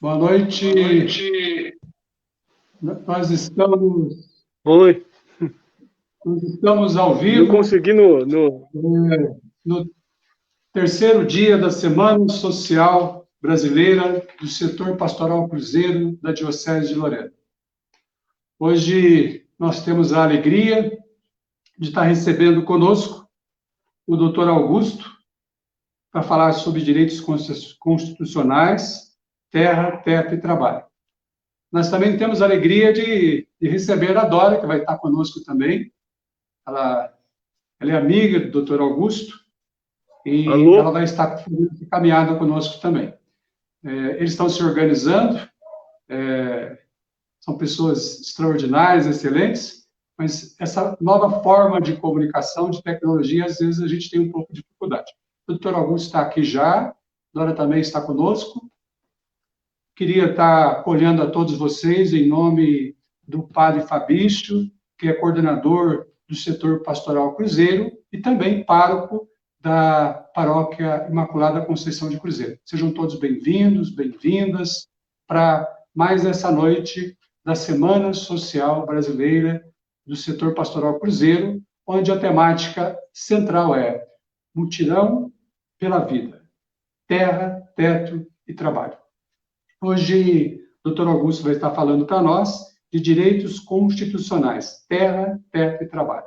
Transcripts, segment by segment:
Boa noite. Boa noite. Nós estamos, Oi, nós estamos ao não vivo, consegui no... no terceiro dia da Semana Social Brasileira do Setor Pastoral Cruzeiro da Diocese de Lorena. Hoje nós temos a alegria de estar recebendo conosco o Dr. Augusto para falar sobre direitos constitucionais, terra, teto e trabalho. Nós também temos a alegria de receber a Dora, que vai estar conosco também. Ela é amiga do Dr. Augusto e ela Alô? vai estar caminhada conosco também. Eles estão se organizando, são pessoas extraordinárias, excelentes, mas essa nova forma de comunicação, de tecnologia, às vezes a gente tem um pouco de dificuldade. O Dr. Augusto está aqui já, Dora também está conosco. Queria estar acolhendo a todos vocês em nome do Padre Fabício, que é coordenador do setor pastoral Cruzeiro e também pároco da Paróquia Imaculada Conceição de Cruzeiro. Sejam todos bem-vindos, bem-vindas para mais essa noite da Semana Social Brasileira do setor pastoral Cruzeiro, onde a temática central é mutirão pela vida, terra, teto e trabalho. Hoje, o Dr. Augusto vai estar falando para nós de direitos constitucionais, terra, teto e trabalho.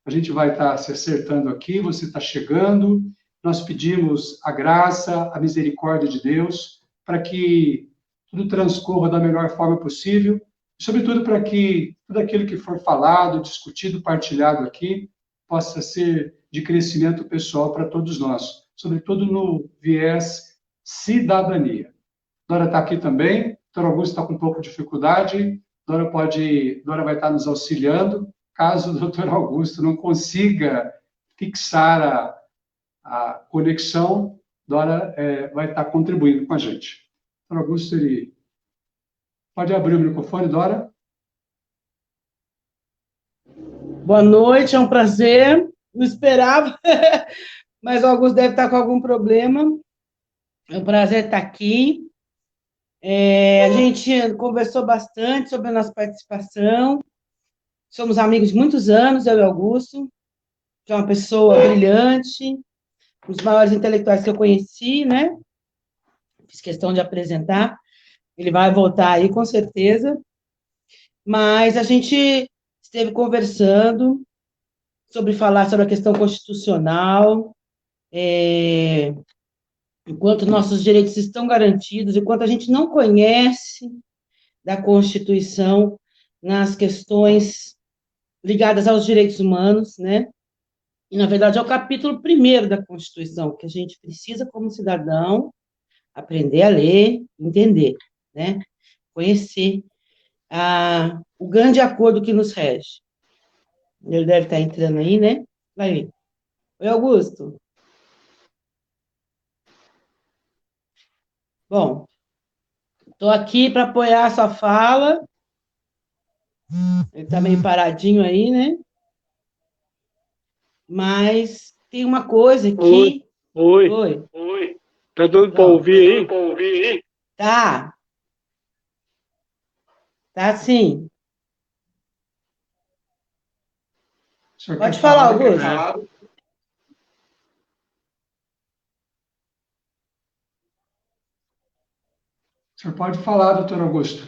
A gente vai estar se acertando aqui, você está chegando, nós pedimos a graça, a misericórdia de Deus, para que tudo transcorra da melhor forma possível, e, sobretudo, para que tudo aquilo que for falado, discutido, partilhado aqui, possa ser de crescimento pessoal para todos nós, sobretudo no viés cidadania. Dora está aqui também, doutor Augusto está com um pouco de dificuldade, Dora vai estar nos auxiliando, caso o doutor Augusto não consiga fixar a conexão, Dora vai estar contribuindo com a gente. Doutor Augusto, ele pode abrir o microfone, Dora? Boa noite, é um prazer. Não esperava, mas o Augusto deve estar com algum problema. É um prazer estar aqui. A gente conversou bastante sobre a nossa participação. Somos amigos de muitos anos, eu e o Augusto, que é uma pessoa brilhante, um dos maiores intelectuais que eu conheci, né? Fiz questão de apresentar. Ele vai voltar aí, com certeza. Mas a gente esteve conversando falar sobre a questão constitucional, enquanto nossos direitos estão garantidos, enquanto a gente não conhece da Constituição nas questões ligadas aos direitos humanos, né? E, na verdade, é o capítulo primeiro da Constituição, que a gente precisa, como cidadão, aprender a ler, entender, né? Conhecer o grande acordo que nos rege. Ele deve estar entrando aí, né? Vai. Oi, Augusto. Bom, estou aqui para apoiar a sua fala. Ele está meio paradinho aí, né? Mas tem uma coisa Oi, que... oi, Oi. oi. Tá dando para Então, ouvir aí? tá sim. O senhor quer Pode falar, falar, doutor Augusto. Augusto? O senhor pode falar, doutor Augusto.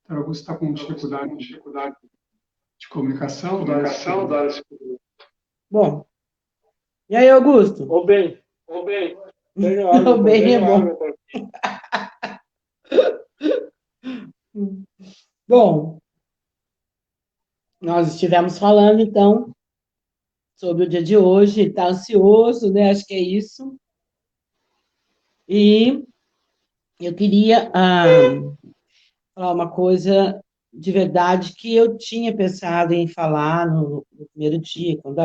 Doutor Augusto está com dificuldade de comunicação, Dora. Bom, e aí, Augusto? Ô, bem, pega água O para bem é mim. bom. Bom, nós estivemos falando, então, sobre o dia de hoje. Está ansioso, né? Acho que é isso. E eu queria falar uma coisa de verdade que eu tinha pensado em falar no primeiro dia, quando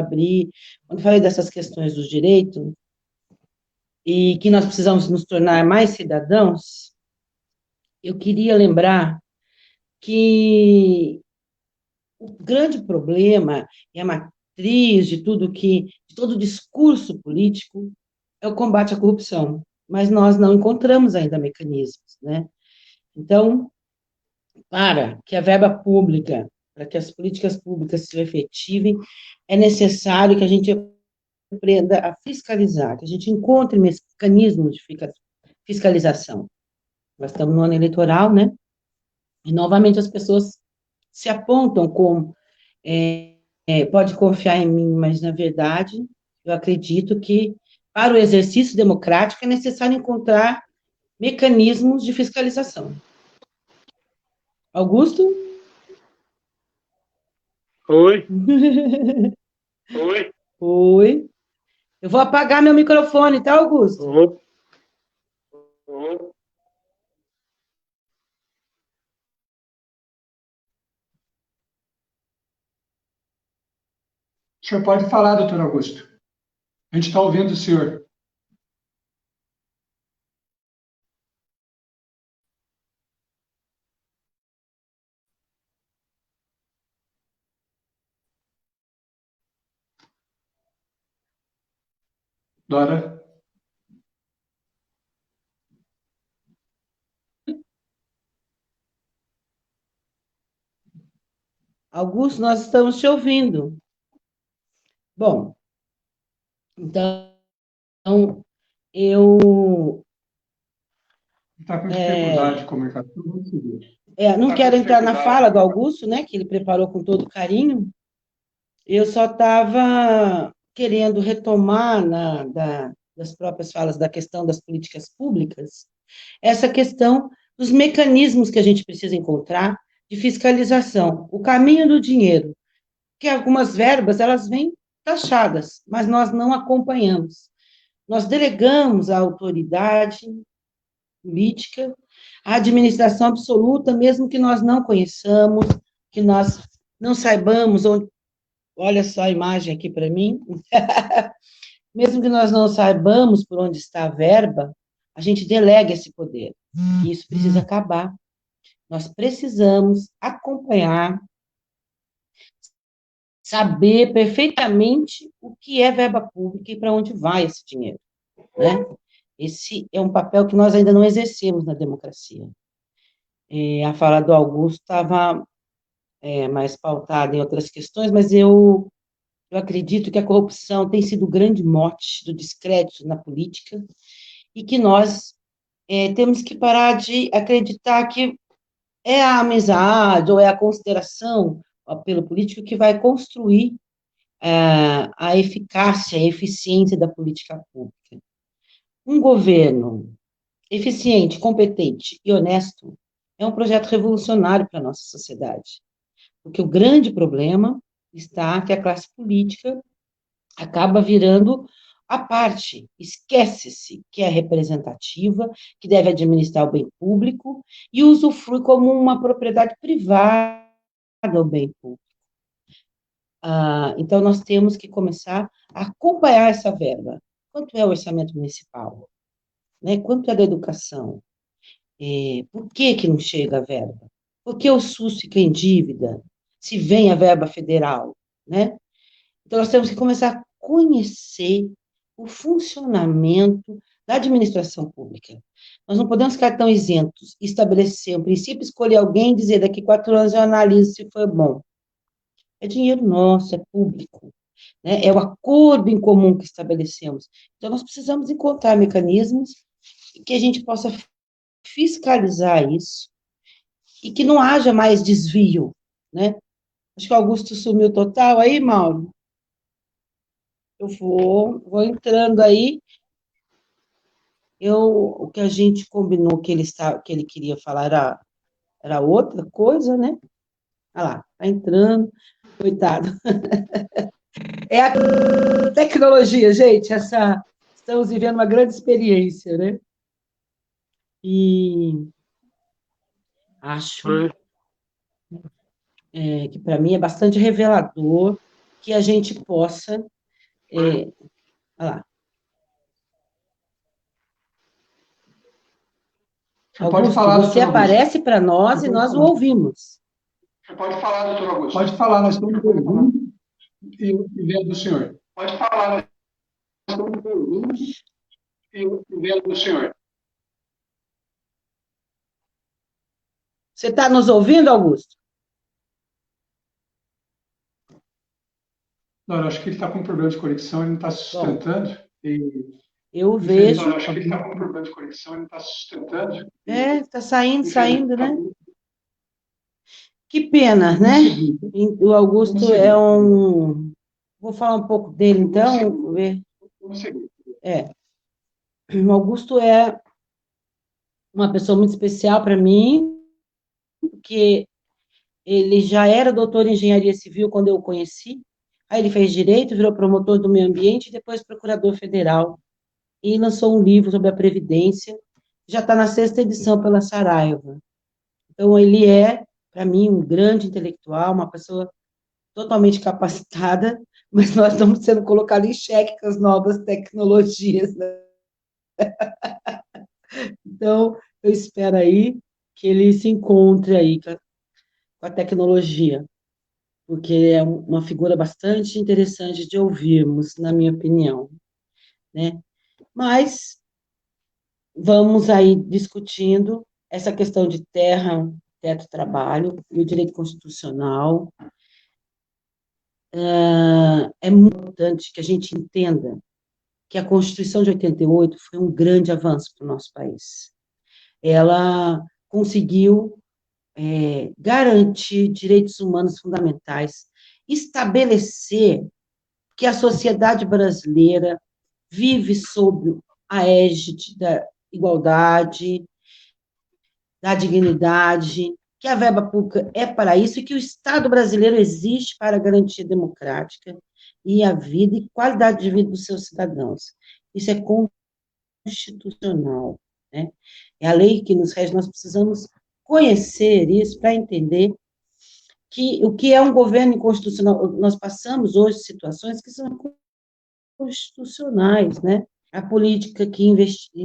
falei dessas questões dos direitos, e que nós precisamos nos tornar mais cidadãos. Eu queria lembrar que o grande problema e a matriz de de todo discurso político é o combate à corrupção, mas nós não encontramos ainda mecanismos, né? Então, para que as políticas públicas se efetivem, é necessário que a gente aprenda a fiscalizar, que a gente encontre mecanismos de fiscalização. Nós estamos no ano eleitoral, né? E, novamente, as pessoas se apontam como pode confiar em mim, mas, na verdade, eu acredito que, para o exercício democrático, é necessário encontrar mecanismos de fiscalização. Augusto? Oi? Oi? Oi. Eu vou apagar meu microfone, tá, Augusto? Oi? Oi? O senhor pode falar, doutor Augusto. A gente está ouvindo o senhor. Dora? Augusto, nós estamos te ouvindo. Bom, então, eu Está com dificuldade de comunicação. Vamos seguir. não quero entrar na fala do Augusto, né, que ele preparou com todo carinho. Eu só estava querendo retomar das próprias falas da questão das políticas públicas, essa questão dos mecanismos que a gente precisa encontrar de fiscalização, o caminho do dinheiro, que algumas verbas, elas vêm taxadas, mas nós não acompanhamos. Nós delegamos à autoridade política a administração absoluta, mesmo que nós não conheçamos, que nós não saibamos onde. Olha só a imagem aqui para mim. Mesmo que nós não saibamos por onde está a verba, a gente delega esse poder. E isso precisa acabar. Nós precisamos acompanhar, saber perfeitamente o que é verba pública e para onde vai esse dinheiro, né? Esse é um papel que nós ainda não exercemos na democracia. A fala do Augusto estava mais pautada em outras questões, mas eu acredito que a corrupção tem sido o grande mote do descrédito na política e que nós temos que parar de acreditar que é a amizade ou é a consideração pelo político que vai construir a eficácia, a eficiência da política pública. Um governo eficiente, competente e honesto é um projeto revolucionário para a nossa sociedade, porque o grande problema está que a classe política acaba virando a parte, esquece-se que é representativa, que deve administrar o bem público e usufrui como uma propriedade privada o bem público. Então, nós temos que começar a acompanhar essa verba. Quanto é o orçamento municipal? Né? Quanto é da educação? Por que não chega a verba? Por que o SUS fica em dívida se vem a verba federal? Né? Então, nós temos que começar a conhecer o funcionamento da administração pública. Nós não podemos ficar tão isentos, estabelecer um princípio, escolher alguém e dizer daqui 4 anos eu analiso se foi bom. É dinheiro nosso, é público, né? É o acordo em comum que estabelecemos. Então, nós precisamos encontrar mecanismos que a gente possa fiscalizar isso e que não haja mais desvio, né? Acho que o Augusto sumiu total aí, Mauro. Eu vou entrando aí. O que a gente combinou que ele queria falar era outra coisa, né? Olha lá, tá entrando, coitado. É a tecnologia, gente, estamos vivendo uma grande experiência, né? E acho que para mim é bastante revelador que a gente possa. Olha lá. Você pode Augusto, falar, você doutor Augusto. aparece para nós e nós o ouvimos. Pode falar, doutor Augusto. Pode falar, nós estamos ouvindo e vendo do senhor. Pode falar, nós estamos ouvindo e vendo do senhor. Você está nos ouvindo, Augusto? Não, eu acho que ele está com problema de conexão, ele não está sustentando. Eu vejo. Eu acho que ele está com problema de conexão, ele não está sustentando. Está saindo, né? Que pena, né? O Augusto é um... Vou falar um pouco dele, então. O Augusto é uma pessoa muito especial para mim, porque ele já era doutor em engenharia civil quando eu o conheci. Aí ele fez direito, virou promotor do meio ambiente e depois procurador federal. E lançou um livro sobre a Previdência, já está na 6ª edição pela Saraiva. Então, ele é, para mim, um grande intelectual, uma pessoa totalmente capacitada, mas nós estamos sendo colocados em xeque com as novas tecnologias, né? Então, eu espero aí que ele se encontre aí com a tecnologia, porque é uma figura bastante interessante de ouvirmos, na minha opinião, né? Mas vamos aí discutindo essa questão de terra, teto, trabalho e o direito constitucional. É muito importante que a gente entenda que a Constituição de 88 foi um grande avanço para o nosso país. Ela conseguiu garantir direitos humanos fundamentais, estabelecer que a sociedade brasileira vive sob a égide da igualdade, da dignidade, que a verba pública é para isso e que o Estado brasileiro existe para a garantia democrática e a vida e qualidade de vida dos seus cidadãos. Isso é constitucional, né? É a lei que nos rege, nós precisamos conhecer isso para entender que o que é um governo inconstitucional. Nós passamos hoje situações que são constitucionais, né? A política que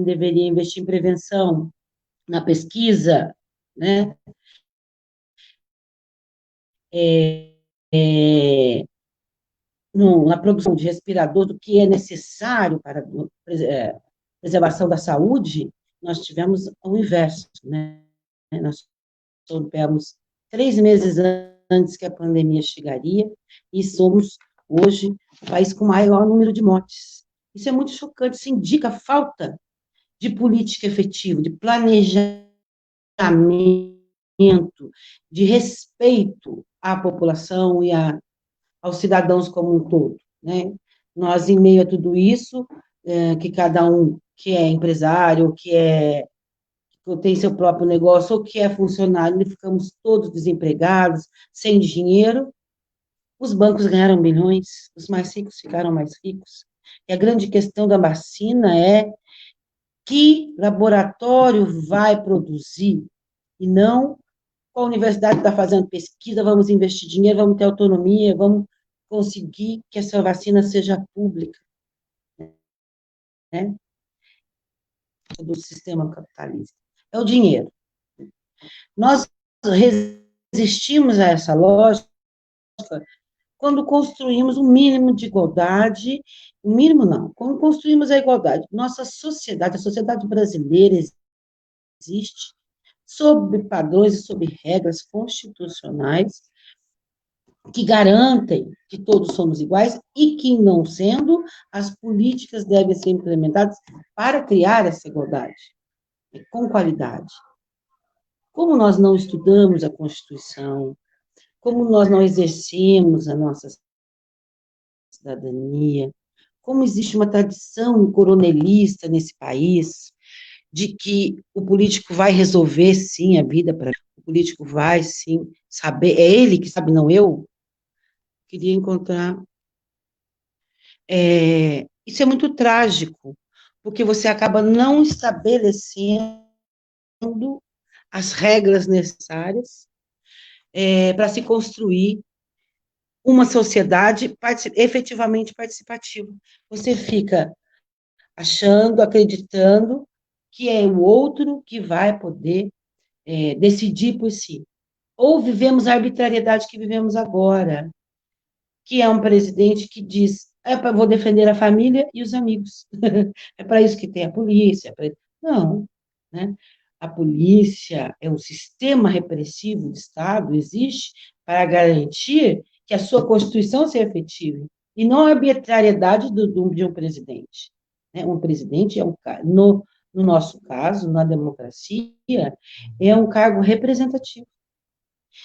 deveria investir em prevenção, na pesquisa, né? Na produção de respirador, do que é necessário para a preservação da saúde, nós tivemos o inverso, né? Nós soubemos 3 meses antes que a pandemia chegaria, e somos, hoje, o país com o maior número de mortes. Isso é muito chocante, isso indica a falta de política efetiva, de planejamento, de respeito à população e aos cidadãos como um todo, né? Nós, em meio a tudo isso, que cada um que é empresário, que tem seu próprio negócio, ou que é funcionário, ficamos todos desempregados, sem dinheiro, os bancos ganharam bilhões, os mais ricos ficaram mais ricos. E a grande questão da vacina é que laboratório vai produzir, e não qual universidade está fazendo pesquisa, vamos investir dinheiro, vamos ter autonomia, vamos conseguir que essa vacina seja pública, né? Do sistema capitalista. É o dinheiro. Nós resistimos a essa lógica quando construímos um mínimo de igualdade, o mínimo não, quando construímos a igualdade. Nossa sociedade, a sociedade brasileira existe sob padrões e sob regras constitucionais que garantem que todos somos iguais e que, não sendo, as políticas devem ser implementadas para criar essa igualdade, com qualidade. Como nós não estudamos a Constituição, como nós não exercemos a nossa cidadania, como existe uma tradição coronelista nesse país, de que o político vai resolver, sim, a vida, o político vai, sim, saber, é ele que sabe, não eu, queria encontrar. Isso é muito trágico, porque você acaba não estabelecendo as regras necessárias para se construir uma sociedade efetivamente participativa. Você fica achando, acreditando que é o outro que vai poder decidir por si. ou vivemos a arbitrariedade que vivemos agora, que é um presidente que diz, vou defender a família e os amigos. É para isso que tem a polícia. Não, né? A polícia é um sistema repressivo do Estado, existe para garantir que a sua Constituição seja efetiva, e não a arbitrariedade de um presidente. Né? Um presidente, no nosso caso, na democracia, é um cargo representativo.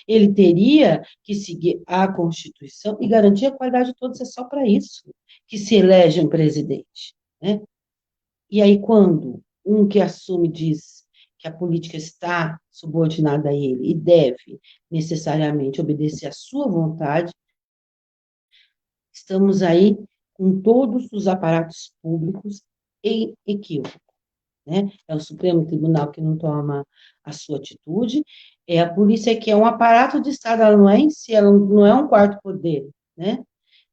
Ele teria que seguir a Constituição e garantir a qualidade de todos, é só para isso que se elege um presidente. Né? E aí, quando um que assume diz que a política está subordinada a ele e deve necessariamente obedecer à sua vontade, estamos aí com todos os aparatos públicos em equívoco. Né? É o Supremo Tribunal que não toma a sua atitude, é a polícia que é um aparato de Estado, ela não é em si, ela não é um quarto poder, né?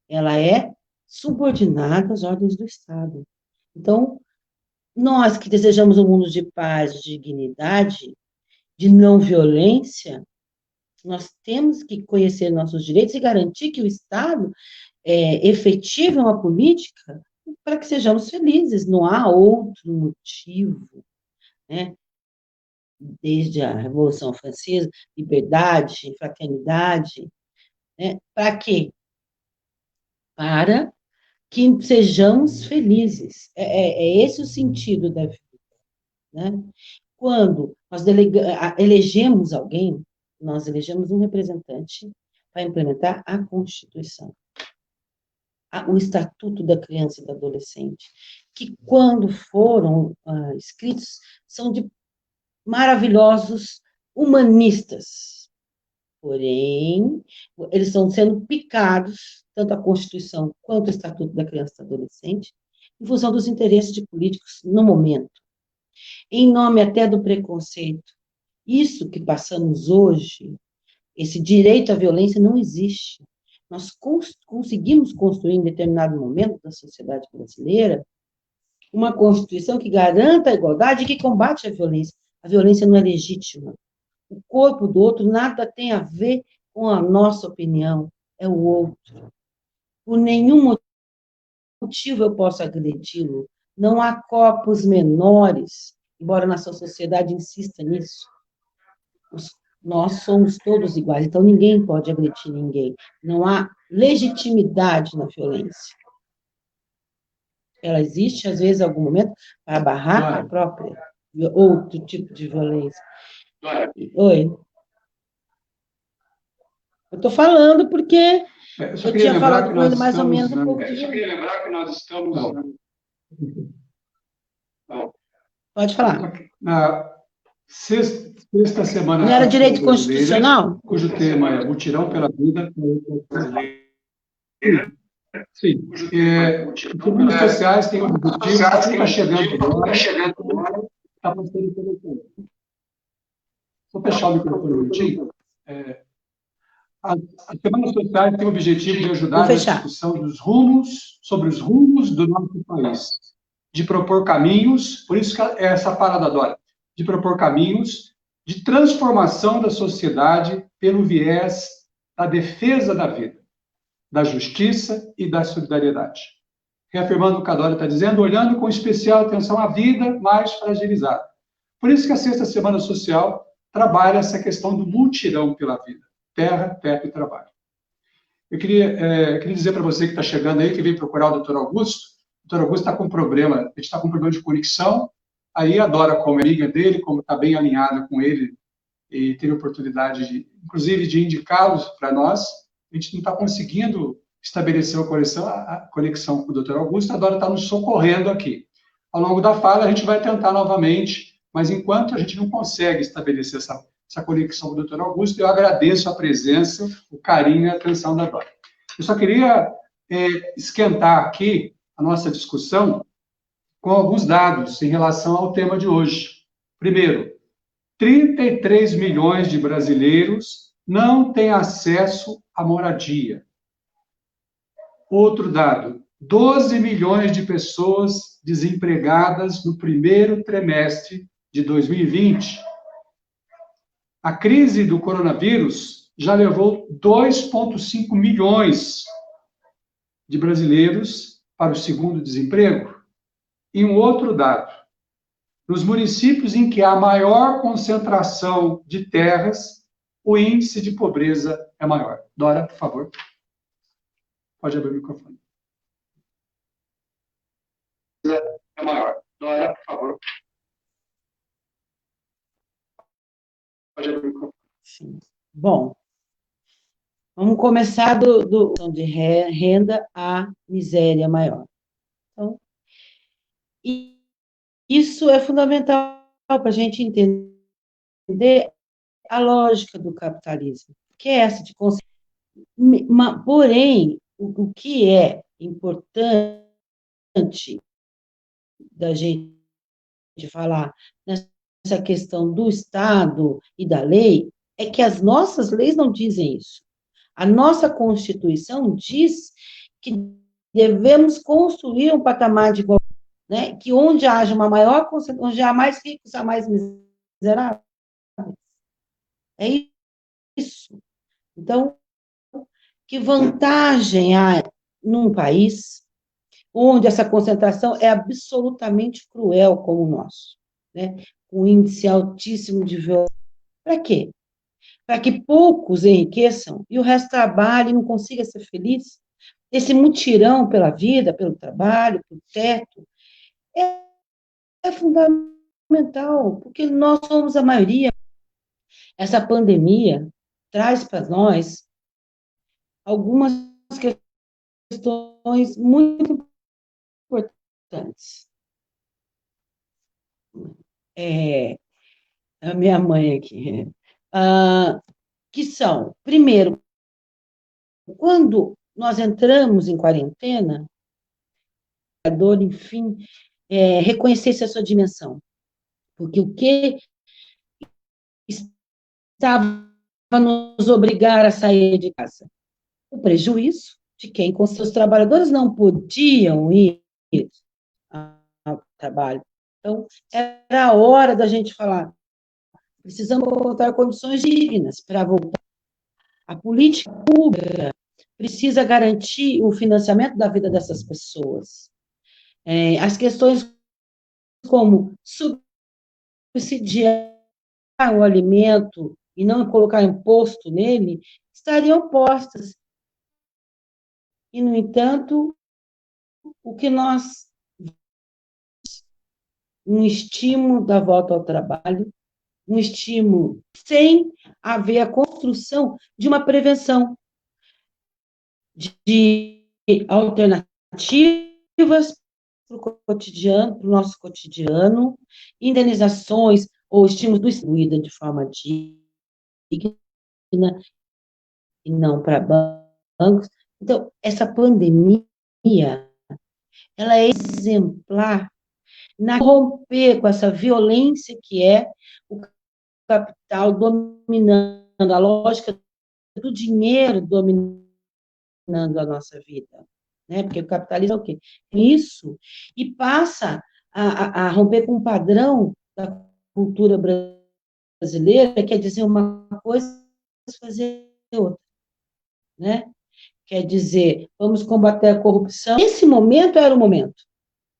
Ela é subordinada às ordens do Estado. Então, nós que desejamos um mundo de paz, de dignidade, de não violência, nós temos que conhecer nossos direitos e garantir que o Estado efetive uma política para que sejamos felizes. Não há outro motivo, né? Desde a Revolução Francesa, liberdade, fraternidade, né? Para quê? Para que sejamos felizes. É esse o sentido da vida, né? Quando nós elegemos alguém, nós elegemos um representante para implementar a Constituição, o Estatuto da Criança e do Adolescente, que quando foram escritos, são de maravilhosos humanistas, porém, eles estão sendo picados, tanto a Constituição quanto o Estatuto da Criança e do Adolescente, em função dos interesses de políticos no momento, em nome até do preconceito. Isso que passamos hoje, esse direito à violência não existe. Nós conseguimos construir, em determinado momento da sociedade brasileira, uma Constituição que garanta a igualdade e que combate a violência. A violência não é legítima. O corpo do outro nada tem a ver com a nossa opinião, é o outro. Por nenhum motivo eu posso agredi-lo. Não há corpos menores, embora nossa sociedade insista nisso. Nós somos todos iguais, então ninguém pode agredir ninguém. Não há legitimidade na violência. Ela existe, às vezes, em algum momento, para barrar a própria, outro tipo de violência. Oi. Eu estou falando porque eu tinha falado com ele mais ou menos um pouco de... Eu só queria lembrar que nós estamos... Pode falar. Na sexta semana... Não era direito constitucional? Cujo tema é Mutirão pela Vida. Sim. Os sociais têm um objetivo, está chegando agora. Está passando interessante. Vou fechar o microfone um minutinho. As semanas sociais têm o objetivo de ajudar na discussão sobre os rumos do nosso país, de propor caminhos, por isso que é essa parada Dora, de propor caminhos de transformação da sociedade pelo viés da defesa da vida, da justiça e da solidariedade. Reafirmando o que a Dora está dizendo, olhando com especial atenção à vida mais fragilizada. Por isso que a Sexta Semana Social trabalha essa questão do mutirão pela vida. Terra, teto e trabalho. Eu queria dizer para você que está chegando aí, que veio procurar o doutor Augusto. O doutor Augusto está com problema, a gente está com problema de conexão. Aí a Dora, como amiga dele, como está bem alinhada com ele, e teve oportunidade, inclusive, de indicá-los para nós, a gente não está conseguindo estabelecer a conexão com o doutor Augusto, a Dora está nos socorrendo aqui. Ao longo da fala, a gente vai tentar novamente, mas enquanto a gente não consegue estabelecer essa conexão com o doutor Augusto, eu agradeço a presença, o carinho e a atenção da Dora. Eu só queria esquentar aqui a nossa discussão com alguns dados em relação ao tema de hoje. Primeiro, 33 milhões de brasileiros não têm acesso à moradia. Outro dado, 12 milhões de pessoas desempregadas no primeiro trimestre de 2020. A crise do coronavírus já levou 2,5 milhões de brasileiros para o segundo desemprego. E um outro dado: nos municípios em que há maior concentração de terras, o índice de pobreza é maior. Dora, por favor. Pode abrir o microfone. É maior. Dora, por favor. Pode abrir o microfone. Sim. Bom, vamos começar de renda à miséria maior. Então, isso é fundamental para a gente entender a lógica do capitalismo, que é essa de consciência. Porém, o que é importante da gente falar nessa questão do Estado e da lei é que as nossas leis não dizem isso. A nossa Constituição diz que devemos construir um patamar de igualdade, né? Que onde haja uma maior concentração, onde há mais ricos, há mais miseráveis. É isso. Então, que vantagem há num país onde essa concentração é absolutamente cruel como o nosso, né? Com um índice altíssimo de violência. Para quê? Para que poucos enriqueçam e o resto trabalhe e não consiga ser feliz? Esse mutirão pela vida, pelo trabalho, pelo teto, é fundamental, porque nós somos a maioria. Essa pandemia traz para nós algumas questões muito importantes. A minha mãe aqui. Que são, primeiro, quando nós entramos em quarentena, a dor, enfim, reconhecesse a sua dimensão. Porque o que estava nos obrigar a sair de casa? O prejuízo de quem, com seus trabalhadores, não podiam ir ao trabalho. Então, era a hora da gente falar, precisamos encontrar condições dignas para voltar. A política pública precisa garantir o financiamento da vida dessas pessoas. As questões como subsidiar o alimento e não colocar imposto nele estariam postas. E, no entanto, o que nós... um estímulo da volta ao trabalho, um estímulo sem haver a construção de uma prevenção, de alternativas para o cotidiano, para o nosso cotidiano, indenizações ou estímulos distribuídos de forma digna e não para bancos. Então, essa pandemia, ela é exemplar na romper com essa violência que é o capital dominando, a lógica do dinheiro dominando a nossa vida, né? Porque o capitalismo é o quê? Isso, e passa a romper com um padrão da cultura brasileira, quer dizer uma coisa, fazer outra, né? Quer dizer, vamos combater a corrupção. Esse momento era o momento,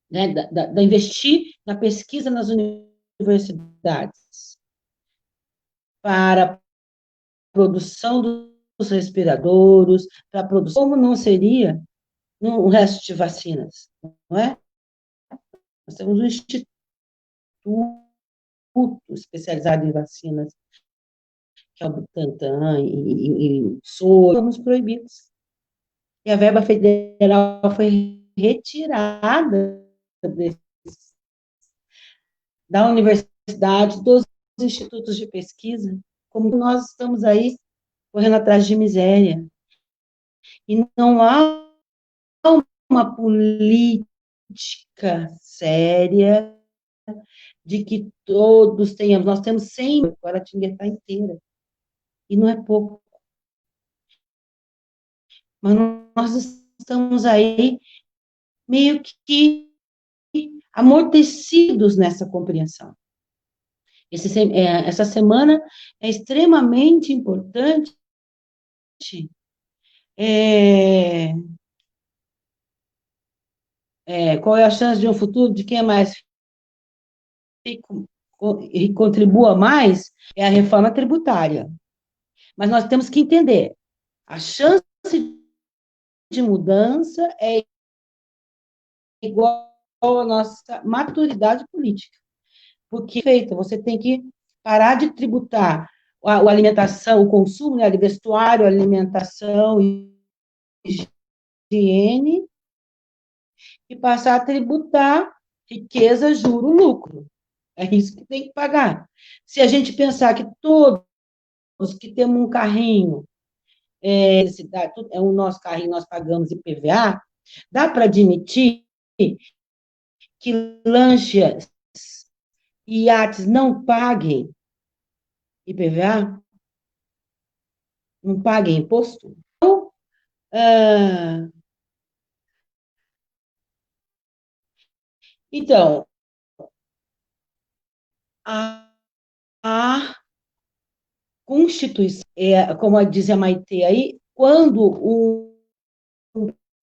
né, da investir na pesquisa nas universidades, para a produção dos respiradores, para a produção, como não seria no resto de vacinas, não é? Nós temos um instituto especializado em vacinas, que é o Butantan e Soro, somos proibidos. E a verba federal foi retirada da universidade, dos institutos de pesquisa, como nós estamos aí correndo atrás de miséria. E não há uma política séria de que todos tenhamos. Nós temos 100, Guaratinguetá inteira, e não é pouco. Mas nós estamos aí meio que amortecidos nessa compreensão. Essa semana é extremamente importante. Qual é a chance de um futuro de quem é mais rico e contribua mais? É a reforma tributária. Mas nós temos que entender, a chance de mudança é igual à nossa maturidade política. Porque, feito, você tem que parar de tributar a alimentação, o consumo, né, vestuário, alimentação, higiene, e passar a tributar riqueza, juro, lucro. É isso que tem que pagar. Se a gente pensar que todos que temos um carrinho, é o nosso carrinho, nós pagamos IPVA, dá para admitir que lanchas e iates não paguem IPVA? Não paguem imposto? Ah, então, a Constituição, como dizia a Maitê aí, quando o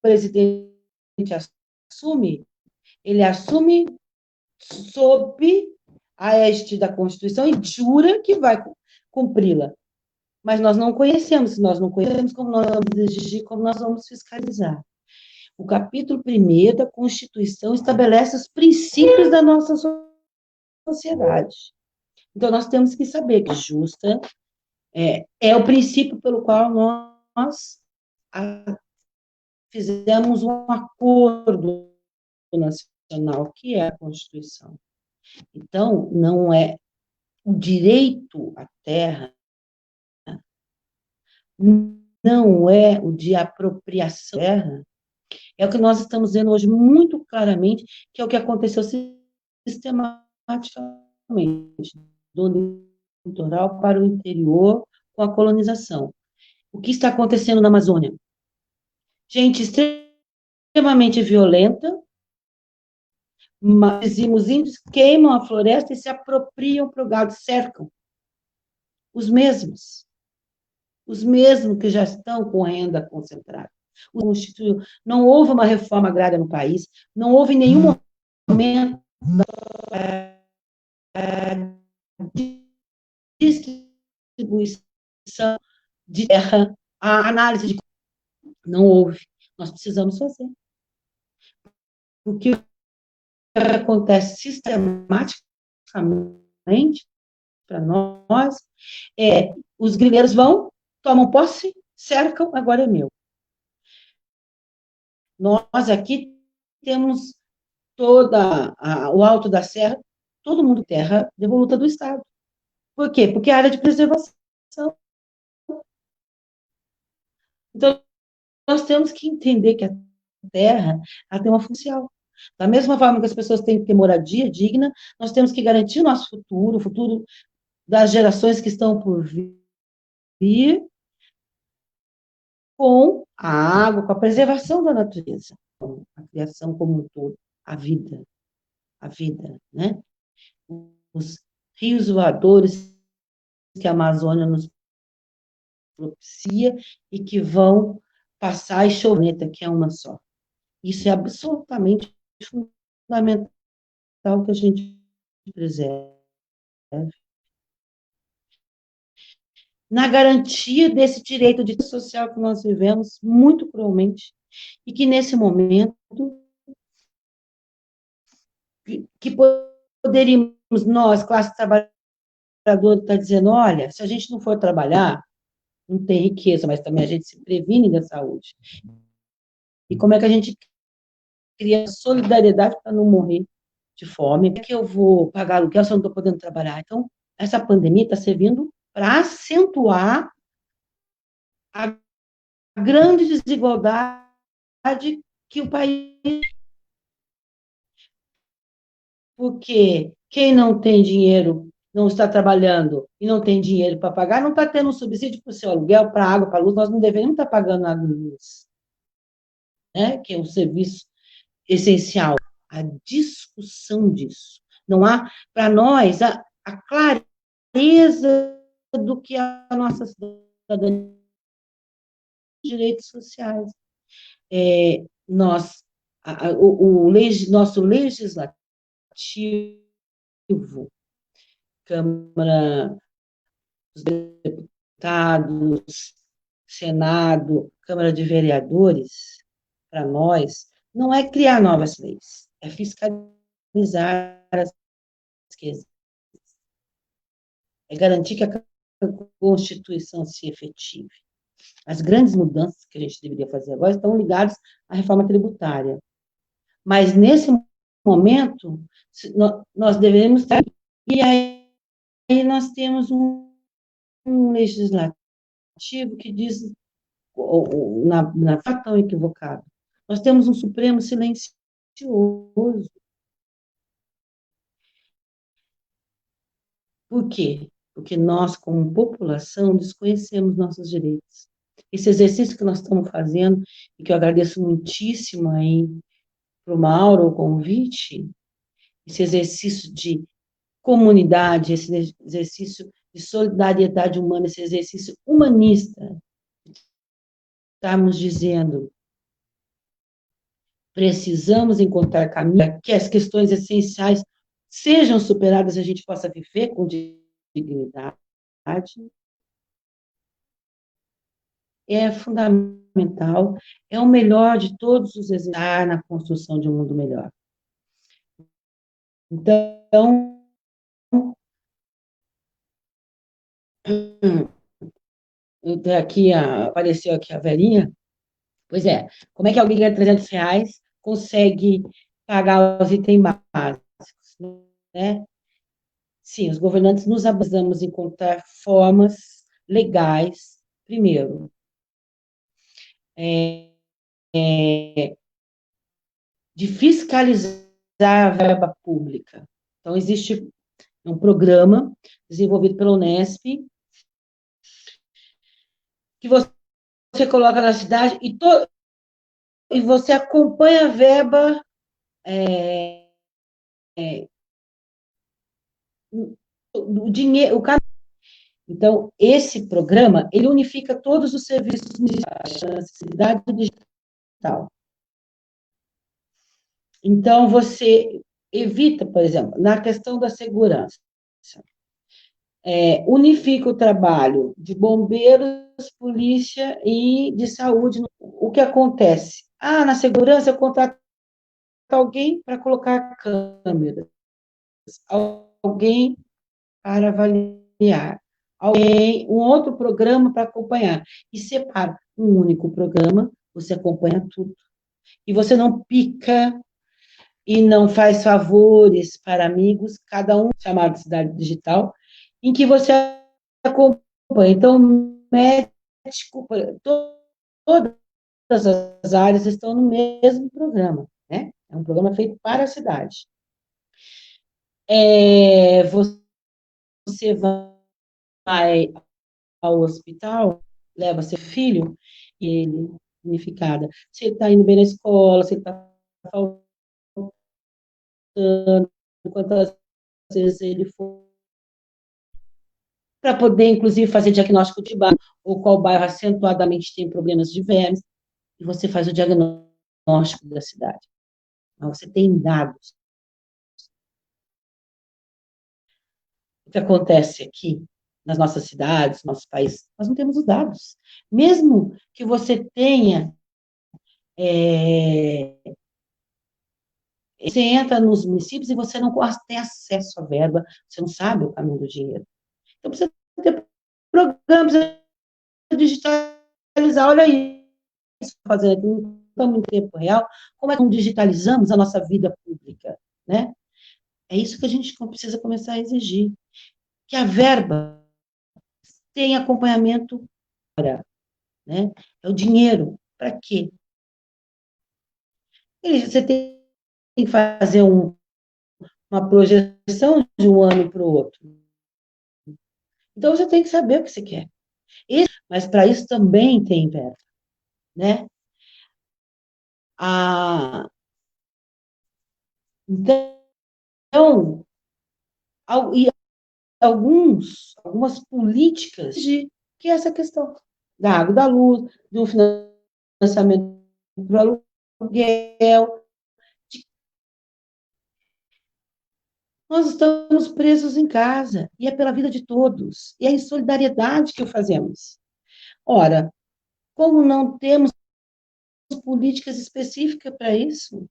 presidente assume, ele assume sob a égide da Constituição e jura que vai cumpri-la. Mas nós não conhecemos, se nós não conhecemos, como nós vamos exigir, como nós vamos fiscalizar. O capítulo 1º da Constituição estabelece os princípios da nossa sociedade. Então, nós temos que saber que justa é o princípio pelo qual nós fizemos um acordo nacional, que é a Constituição. Então, não é o direito à terra, não é o de apropriação da terra, é o que nós estamos vendo hoje muito claramente, que é o que aconteceu sistematicamente, do litoral para o interior com a colonização. O que está acontecendo na Amazônia? Gente extremamente violenta, mas os índios queimam a floresta e se apropriam para o gado, cercam. Os mesmos que já estão com renda concentrada. Não houve uma reforma agrária no país, não houve em nenhum momento distribuição de terra, a análise de... Não houve. Nós precisamos fazer. O que acontece sistematicamente para nós os grileiros vão, tomam posse, cercam, agora é meu. Nós aqui temos o Alto da Serra, todo mundo terra devoluta do Estado. Por quê? Porque é área de preservação. Então, nós temos que entender que a terra ela tem uma função. Da mesma forma que as pessoas têm que ter moradia digna, nós temos que garantir o nosso futuro, o futuro das gerações que estão por vir, com a água, com a preservação da natureza, com a criação como um todo, a vida, né? Os rios voadores que a Amazônia nos propicia e que vão passar e chover, que é uma só. Isso é absolutamente fundamental que a gente preserve. Na garantia desse direito de social que nós vivemos muito cruelmente, e que nesse momento que poderíamos, nós, classe trabalhadora, estar dizendo, olha, se a gente não for trabalhar, não tem riqueza, mas também a gente se previne da saúde. E como é que a gente cria solidariedade para não morrer de fome? Como é que eu vou pagar aluguel se eu não estou podendo trabalhar? Então, essa pandemia está servindo para acentuar a grande desigualdade que o país... Porque quem não tem dinheiro, não está trabalhando e não tem dinheiro para pagar, não está tendo um subsídio para o seu aluguel, para a água, para a luz, nós não deveríamos estar pagando a luz, né? Que é um serviço essencial. A discussão disso. Não há, para nós, a clareza do que é a nossa cidadania, direitos sociais. Nosso legislativo, Câmara dos Deputados, Senado, Câmara de Vereadores, para nós, não é criar novas leis, é fiscalizar as que existem, é garantir que a Constituição se efetive. As grandes mudanças que a gente deveria fazer agora estão ligadas à reforma tributária. Mas, nesse momento, nós devemos estar... E aí nós temos um legislativo que diz, na forma tão equivocado, nós temos um Supremo silencioso. Por quê? Porque nós, como população, desconhecemos nossos direitos. Esse exercício que nós estamos fazendo, e que eu agradeço muitíssimo aí para o Mauro o convite, esse exercício de comunidade, esse exercício de solidariedade humana, esse exercício humanista, estamos dizendo, precisamos encontrar caminho para que as questões essenciais sejam superadas e a gente possa viver com dignidade, é fundamental, é o melhor de todos os exercícios na construção de um mundo melhor. Então, apareceu aqui a velhinha. Pois é, como é que alguém ganha R$300 consegue pagar os itens básicos, né? Sim, os governantes nos abusamos em encontrar formas legais, primeiro, de fiscalizar a verba pública. Então, existe um programa desenvolvido pela Unesp, que você coloca na cidade e você acompanha a verba o dinheiro, Então, esse programa, ele unifica todos os serviços municipais da cidade digital. Então, você evita, por exemplo, na questão da segurança, unifica o trabalho de bombeiros, polícia e de saúde. O que acontece? Na segurança, eu contrato alguém para colocar câmeras, alguém para avaliar, um outro programa para acompanhar, e separa um único programa, você acompanha tudo. E você não pica e não faz favores para amigos, cada um chamado de cidade digital, em que você acompanha. Então, médico, todas as áreas estão no mesmo programa, né? É um programa feito para a cidade. Você vai ao hospital, leva seu filho, e ele, unificada, se ele está indo bem na escola, se ele está faltando, quantas vezes ele for, para poder, inclusive, fazer diagnóstico de bairro, ou qual bairro acentuadamente tem problemas de vermes, e você faz o diagnóstico da cidade. Então, você tem dados. O que acontece aqui, nas nossas cidades, no nosso país, nós não temos os dados. Mesmo que você tenha... você entra nos municípios e você não tem acesso à verba, você não sabe o caminho do dinheiro. Então, precisa ter programas, digitalizar, olha isso, fazendo aqui, não estamos em tempo real, como é que digitalizamos a nossa vida pública, né? É isso que a gente precisa começar a exigir, que a verba tenha acompanhamento, né? É o dinheiro, para quê? Você tem que fazer uma projeção de um ano para o outro. Então, você tem que saber o que você quer. Mas, para isso, também tem verba, né? Então, algumas políticas que é essa questão da água, da luz, do financiamento para o aluguel. Nós estamos presos em casa, e é pela vida de todos, e é em solidariedade que o fazemos. Ora, como não temos políticas específicas para isso,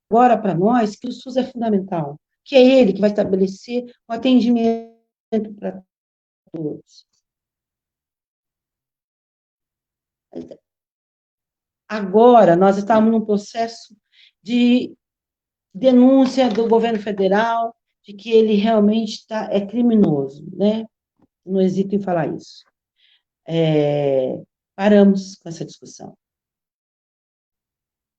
agora para nós, que o SUS é fundamental, que é ele que vai estabelecer o atendimento para todos. Agora, nós estamos num processo de denúncia do governo federal de que ele realmente é criminoso, né? Não hesito em falar isso. Paramos com essa discussão.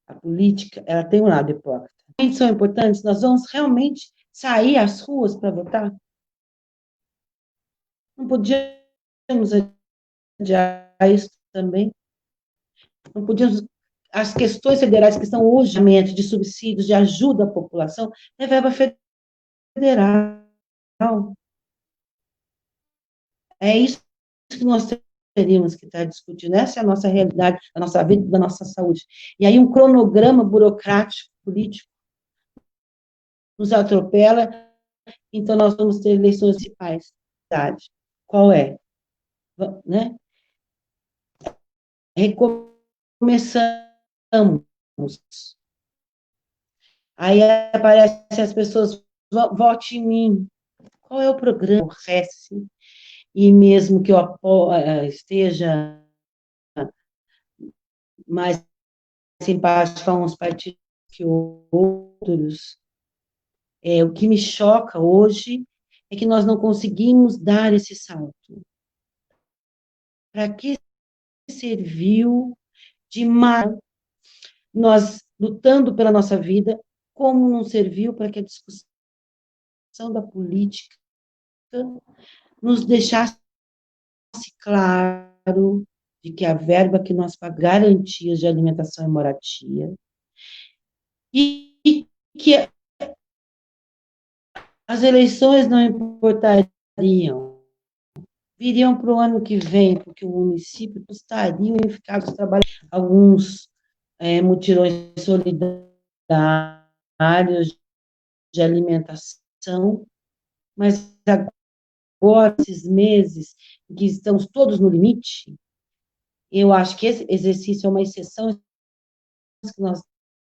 A política, ela tem um lado hipócrita. São importantes, nós vamos realmente sair às ruas para votar? Não podíamos adiar isso também? Não podíamos... As questões federais que estão hoje de subsídios, de ajuda à população, é verba federal. É isso que nós teríamos que estar discutindo. Essa é a nossa realidade, da nossa vida, da nossa saúde. E aí um cronograma burocrático, político, nos atropela, então nós vamos ter eleições municipais. Qual é? Né? Recomeçamos. Aí aparecem as pessoas, vote em mim. Qual é o programa? E mesmo que eu esteja mais simpático a uns partidos que outros, o que me choca hoje é que nós não conseguimos dar esse salto. Para que serviu de nós lutando pela nossa vida, como não serviu para que a discussão da política nos deixasse claro de que a verba que nós pagamos garantias de alimentação e moradia, e que as eleições não importariam, viriam para o ano que vem, porque o município custaria em ficar trabalhando alguns mutirões solidários de alimentação, mas agora, esses meses em que estamos todos no limite, eu acho que esse exercício é uma exceção, que nós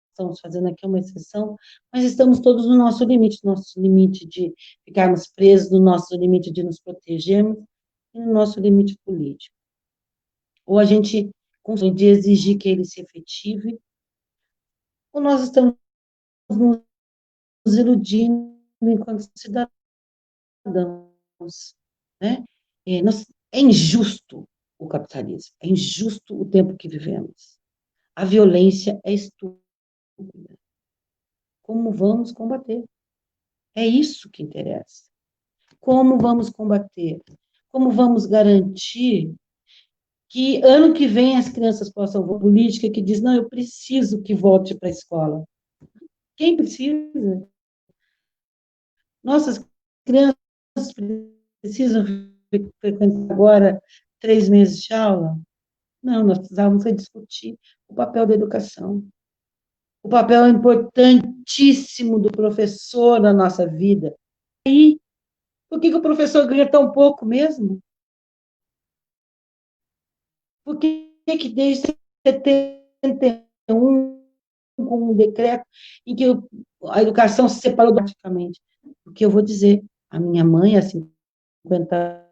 estamos fazendo aqui é uma exceção, mas estamos todos no nosso limite de ficarmos presos, no nosso limite de nos protegermos, e no nosso limite político. Ou a gente consegue de exigir que ele se efetive, ou nós estamos nos iludindo enquanto cidadãos, né? É injusto o capitalismo, é injusto o tempo que vivemos. A violência é estúpida. Como vamos combater? É isso que interessa. Como vamos combater? Como vamos garantir que ano que vem as crianças possam votar política que diz, não, eu preciso que volte para a escola. Quem precisa? Nossas crianças precisam frequentar agora 3 meses de aula? Não, nós precisávamos discutir o papel da educação, o papel importantíssimo do professor na nossa vida. E por que o professor ganha tão pouco mesmo? Por que desde 71, com um decreto em que a educação se separou drasticamente? Porque eu vou dizer, a minha mãe, há 50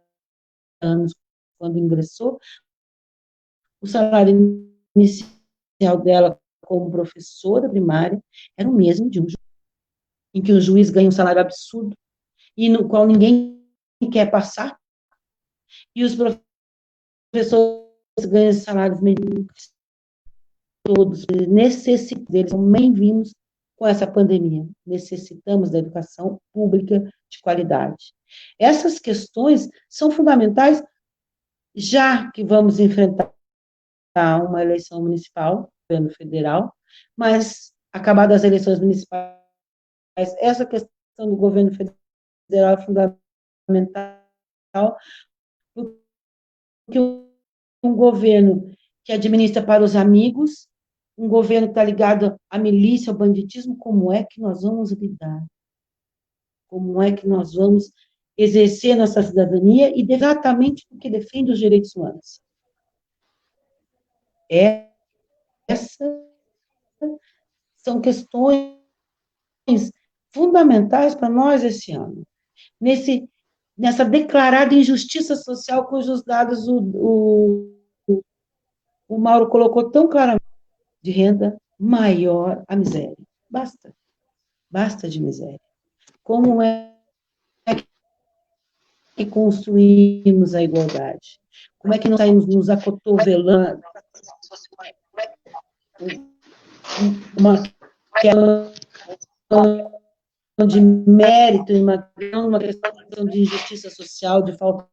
anos, quando ingressou, o salário inicial dela como professora primária era o mesmo de um juiz, em que o juiz ganha um salário absurdo, e no qual ninguém quer passar, e os professores ganham salários medíocres. Todos necessitam deles, são bem-vindos com essa pandemia. Necessitamos da educação pública de qualidade. Essas questões são fundamentais, já que vamos enfrentar uma eleição municipal, governo federal, mas, acabadas as eleições municipais, essa questão do governo federal é fundamental, porque um governo que administra para os amigos, um governo que está ligado à milícia, ao banditismo, como é que nós vamos lidar? Como é que nós vamos exercer nossa cidadania e exatamente porque defende os direitos humanos? Essas são questões fundamentais para nós esse ano. Nessa declarada injustiça social, cujos dados o Mauro colocou tão claramente, de renda maior a miséria. Basta de miséria. Como é que construímos a igualdade? Como é que nós saímos nos acotovelando? Uma questão de mérito, uma questão de injustiça social, de falta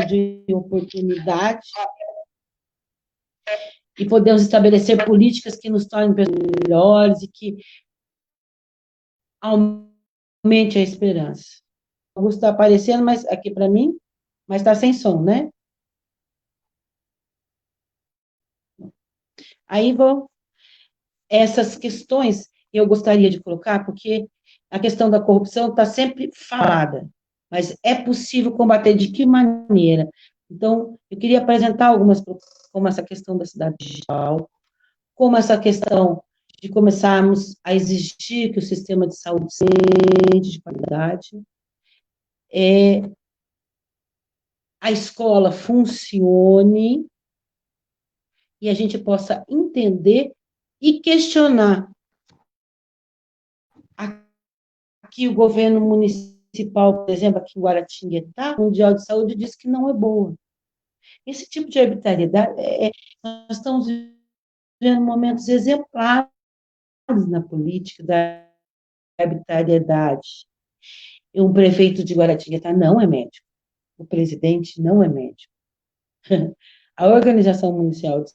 de oportunidade, e podemos estabelecer políticas que nos tornem melhores e que aumente a esperança. O Augusto está aparecendo mas, aqui para mim, mas está sem som, né? Aí vão essas questões eu gostaria de colocar, porque a questão da corrupção está sempre falada, mas é possível combater de que maneira? Então, eu queria apresentar algumas, como essa questão da cidade digital, como essa questão de começarmos a exigir que o sistema de saúde seja de qualidade, a escola funcione e a gente possa entender e questionar aqui o governo municipal, por exemplo, aqui em Guaratinguetá, o Mundial de Saúde diz que não é boa. Esse tipo de arbitrariedade, nós estamos vivendo momentos exemplares na política da arbitrariedade. O prefeito de Guaratinguetá não é médico, o presidente não é médico. A Organização Mundial de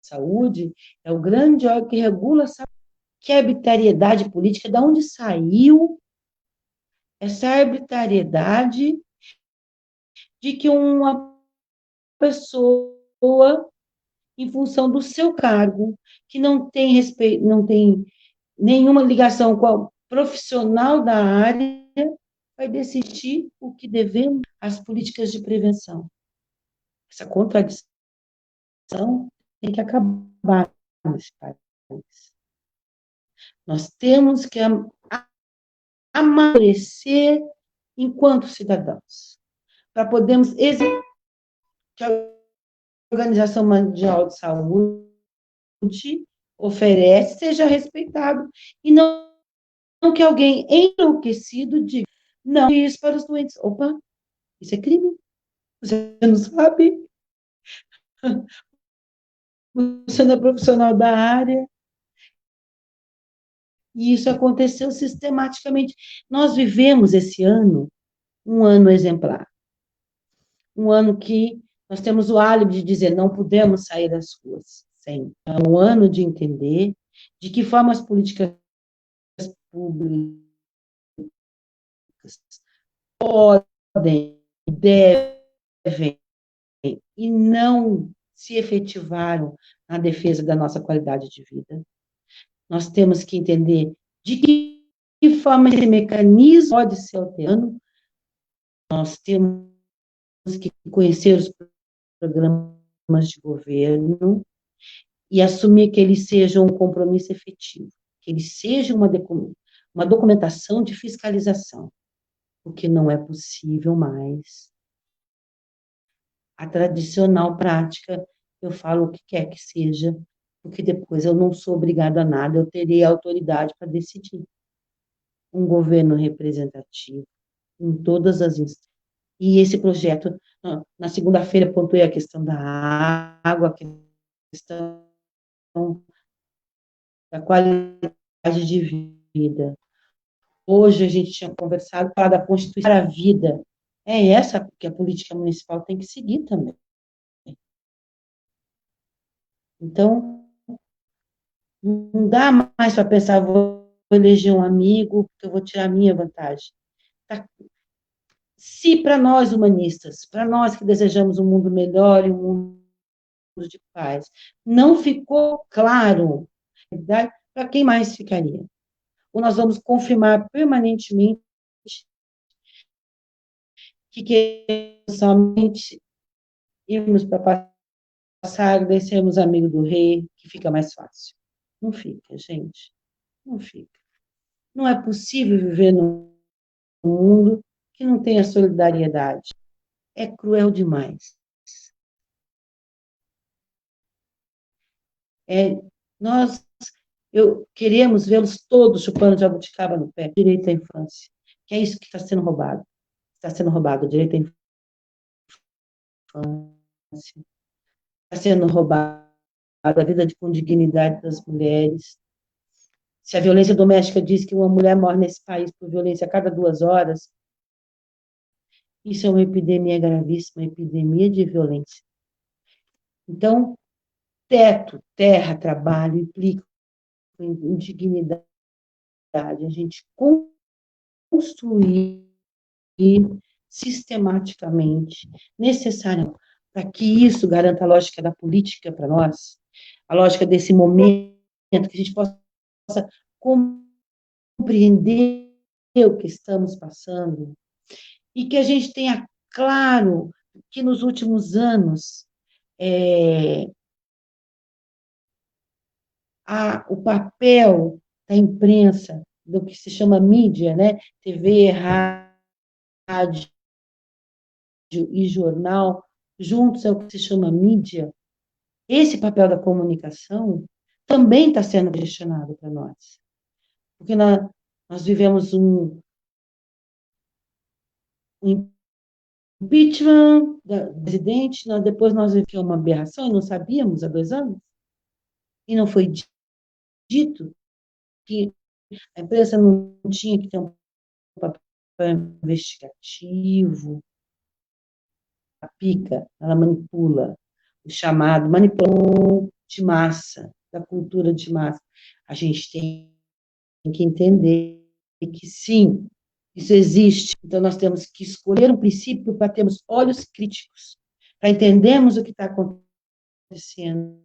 Saúde é o grande órgão que regula a saúde. Que arbitrariedade política, de onde saiu essa arbitrariedade de que uma pessoa, em função do seu cargo, que não tem respeito, não tem nenhuma ligação com o profissional da área, vai decidir o que devemos, as políticas de prevenção. Essa contradição tem que acabar nesse país. Nós temos que amadurecer enquanto cidadãos, para podermos exigir que a Organização Mundial de Saúde oferece seja respeitado, e não que alguém enlouquecido diga, não, isso para os doentes. Opa, isso é crime. Você não sabe? Você não é profissional da área. E isso aconteceu sistematicamente. Nós vivemos esse ano, um ano exemplar. Um ano que nós temos o álibi de dizer não podemos sair das ruas. Sim. É um ano de entender de que forma as políticas públicas podem, devem e não se efetivaram na defesa da nossa qualidade de vida. Nós temos que entender de que forma esse mecanismo pode ser alterado. Nós temos que conhecer os programas de governo e assumir que eles sejam um compromisso efetivo, que eles sejam uma documentação de fiscalização, porque não é possível mais a tradicional prática, eu falo o que quer que seja, porque depois eu não sou obrigada a nada, eu terei autoridade para decidir. Um governo representativo em todas as instâncias. E esse projeto, na segunda-feira, pontuei a questão da água, a questão da qualidade de vida. Hoje a gente tinha conversado para da Constituição para a vida. É essa que a política municipal tem que seguir também. Então, não dá mais para pensar, vou eleger um amigo, porque eu vou tirar a minha vantagem. Tá. se para nós humanistas, para nós que desejamos um mundo melhor e um mundo de paz, não ficou claro, para quem mais ficaria? Ou nós vamos confirmar permanentemente que queremos somente irmos para passar, daí sermos amigos do rei, que fica mais fácil. Não fica, gente. Não fica. Não é possível viver num mundo que não tenha solidariedade. É cruel demais. Nós queremos vê-los todos chupando jabuticaba no pé. Direito à infância. Que é isso que está sendo roubado. Está sendo roubado o direito à infância. Está sendo roubado a vida com dignidade das mulheres. Se a violência doméstica diz que uma mulher morre nesse país por violência a cada 2 horas, isso é uma epidemia gravíssima, uma epidemia de violência. Então, teto, terra, trabalho implica em dignidade. A gente construir sistematicamente, necessariamente, para que isso garanta a lógica da política para nós, a lógica desse momento, que a gente possa compreender o que estamos passando, e que a gente tenha claro que nos últimos anos o papel da imprensa, do que se chama mídia, né? TV, rádio e jornal, juntos é o que se chama mídia. Esse papel da comunicação também está sendo questionado para nós. Porque nós vivemos um impeachment do presidente, depois nós vivemos uma aberração e não sabíamos há 2 anos, e não foi dito que a imprensa não tinha que ter um papel investigativo. A pica, ela manipula o chamado manipulação de massa, da cultura de massa. A gente tem que entender que sim, isso existe. Então, nós temos que escolher um princípio para termos olhos críticos, para entendermos o que está acontecendo,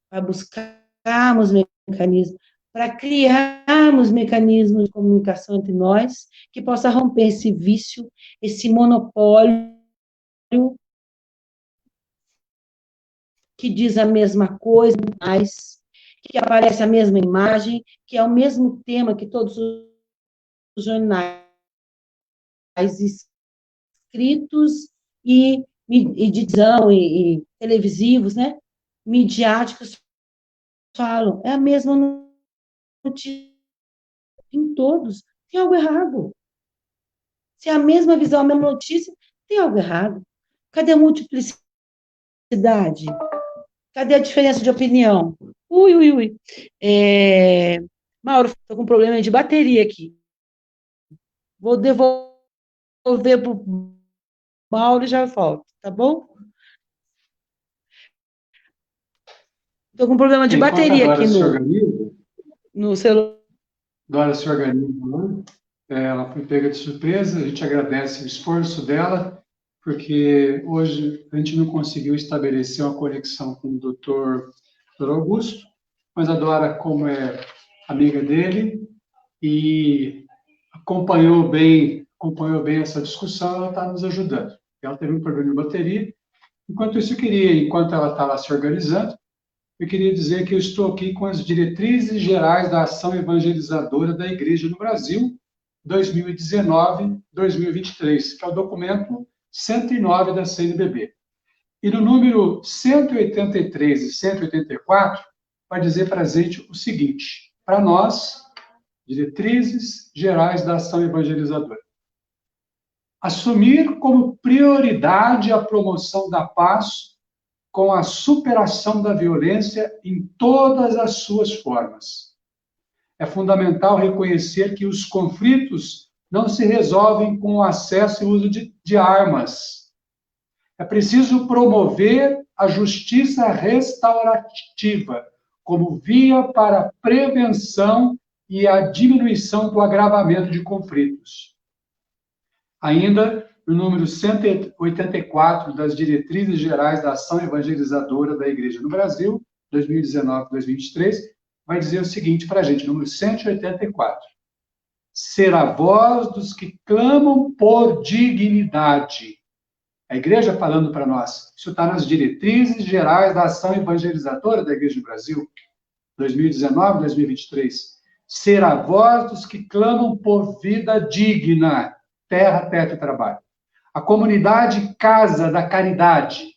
para buscarmos mecanismos, para criarmos mecanismos de comunicação entre nós, que possa romper esse vício, esse monopólio que diz a mesma coisa, mas que aparece a mesma imagem, que é o mesmo tema que todos os jornais escritos e de visão e televisivos, né, midiáticos falam. É a mesma notícia em todos. Tem algo errado. Se é a mesma visão, a mesma notícia, tem algo errado. Cadê a multiplicidade? Cadê a diferença de opinião? Ui. Mauro, estou com um problema de bateria aqui. Vou devolver para o Mauro e já volto, tá bom? Estou com um problema de bateria aqui no celular. Dora se organiza, né? Ela foi pega de surpresa, a gente agradece o esforço dela, porque hoje a gente não conseguiu estabelecer uma conexão com o doutor Augusto, mas a Dora, como é amiga dele e acompanhou bem essa discussão, ela está nos ajudando. Ela teve um problema de bateria. Enquanto isso, enquanto ela está lá se organizando, eu queria dizer que eu estou aqui com as diretrizes gerais da ação evangelizadora da Igreja no Brasil, 2019-2023, que é o documento 109 da CNBB. E no número 183 e 184, vai dizer para a gente o seguinte: para nós, diretrizes gerais da ação evangelizadora. Assumir como prioridade a promoção da paz com a superação da violência em todas as suas formas. É fundamental reconhecer que os conflitos não se resolvem com o acesso e uso de armas. É preciso promover a justiça restaurativa como via para a prevenção e a diminuição do agravamento de conflitos. Ainda, no número 184 das Diretrizes Gerais da Ação Evangelizadora da Igreja no Brasil, 2019-2023, vai dizer o seguinte para a gente, número 184. Ser a voz dos que clamam por dignidade. A igreja falando para nós. Isso está nas Diretrizes Gerais da Ação Evangelizadora da Igreja no Brasil, 2019-2023. Ser a voz dos que clamam por vida digna, terra, teto e trabalho. A comunidade Casa da Caridade,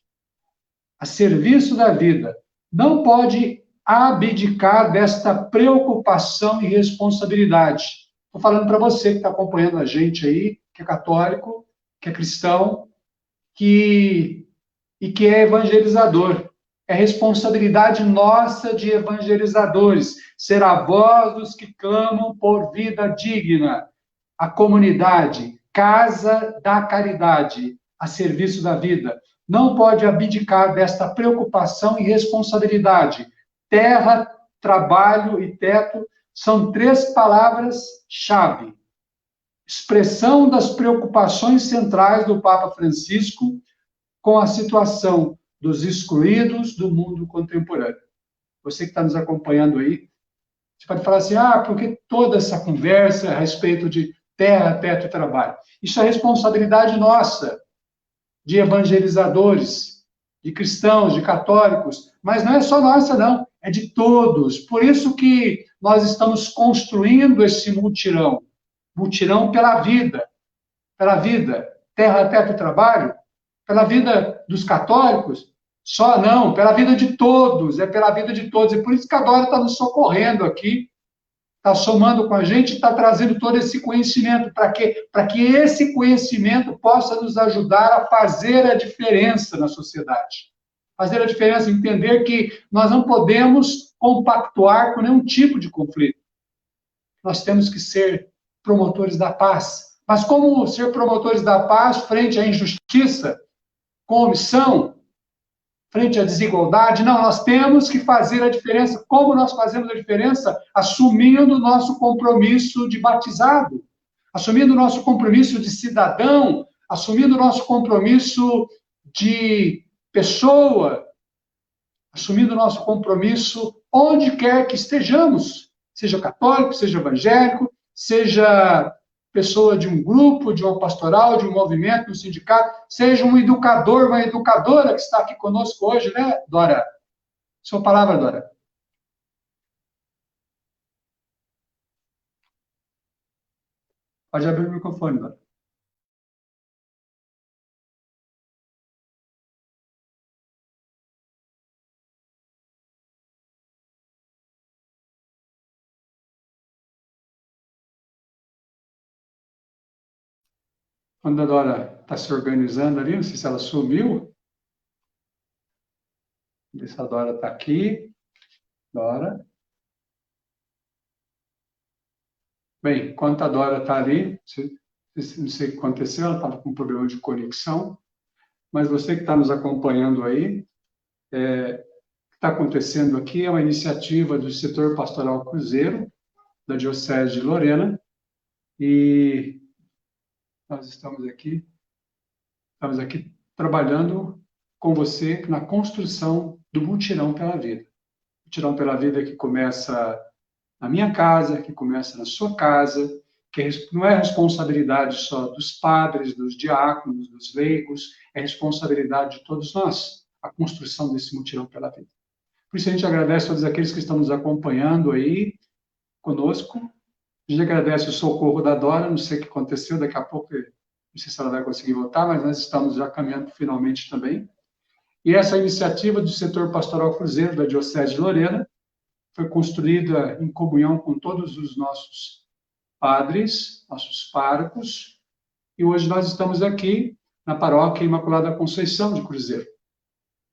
a serviço da vida, não pode abdicar desta preocupação e responsabilidade. Estou falando para você que está acompanhando a gente aí, que é católico, que é cristão, e que é evangelizador. É responsabilidade nossa de evangelizadores, ser a voz dos que clamam por vida digna. A comunidade, Casa da Caridade, a serviço da vida, não pode abdicar desta preocupação e responsabilidade. Terra, trabalho e teto são 3 palavras-chave. Expressão das preocupações centrais do Papa Francisco com a situação dos excluídos do mundo contemporâneo. Você que está nos acompanhando aí, você pode falar assim, por que toda essa conversa a respeito de terra, teto e trabalho? Isso é responsabilidade nossa, de evangelizadores, de cristãos, de católicos, mas não é só nossa, não, é de todos. Por isso que nós estamos construindo esse mutirão pela vida, terra, teto e trabalho, pela vida dos católicos, só não, pela vida de todos, é pela vida de todos, e por isso que a Dora está nos socorrendo aqui, está somando com a gente, está trazendo todo esse conhecimento, para quê? Para que esse conhecimento possa nos ajudar a fazer a diferença na sociedade. Fazer a diferença, entender que nós não podemos compactuar com nenhum tipo de conflito. Nós temos que ser promotores da paz. Mas como ser promotores da paz frente à injustiça, com omissão, frente à desigualdade? Não, nós temos que fazer a diferença. Como nós fazemos a diferença? Assumindo o nosso compromisso de batizado, assumindo o nosso compromisso de cidadão, assumindo o nosso compromisso de pessoa, assumindo o nosso compromisso onde quer que estejamos, seja católico, seja evangélico, seja pessoa de um grupo, de uma pastoral, de um movimento, de um sindicato, seja um educador, uma educadora que está aqui conosco hoje, né, Dora? Sua palavra, Dora. Pode abrir o microfone, Dora. Quando a Dora está se organizando ali, não sei se ela sumiu. Ver se a Dora está aqui. Dora. Bem, enquanto a Dora está ali, não sei o que aconteceu, ela estava com um problema de conexão, mas você que está nos acompanhando aí, o que está acontecendo aqui é uma iniciativa do setor pastoral Cruzeiro, da Diocese de Lorena, e nós estamos aqui trabalhando com você na construção do Mutirão pela Vida. Mutirão pela Vida que começa na minha casa, que começa na sua casa, que não é responsabilidade só dos padres, dos diáconos, dos leigos, é responsabilidade de todos nós, a construção desse Mutirão pela Vida. Por isso a gente agradece a todos aqueles que estão nos acompanhando aí conosco. A gente agradece o socorro da Dora, não sei o que aconteceu, daqui a pouco, não sei se ela vai conseguir voltar, mas nós estamos já caminhando finalmente também. E essa iniciativa do setor pastoral Cruzeiro da Diocese de Lorena foi construída em comunhão com todos os nossos padres, nossos párocos, e hoje nós estamos aqui na Paróquia Imaculada Conceição de Cruzeiro.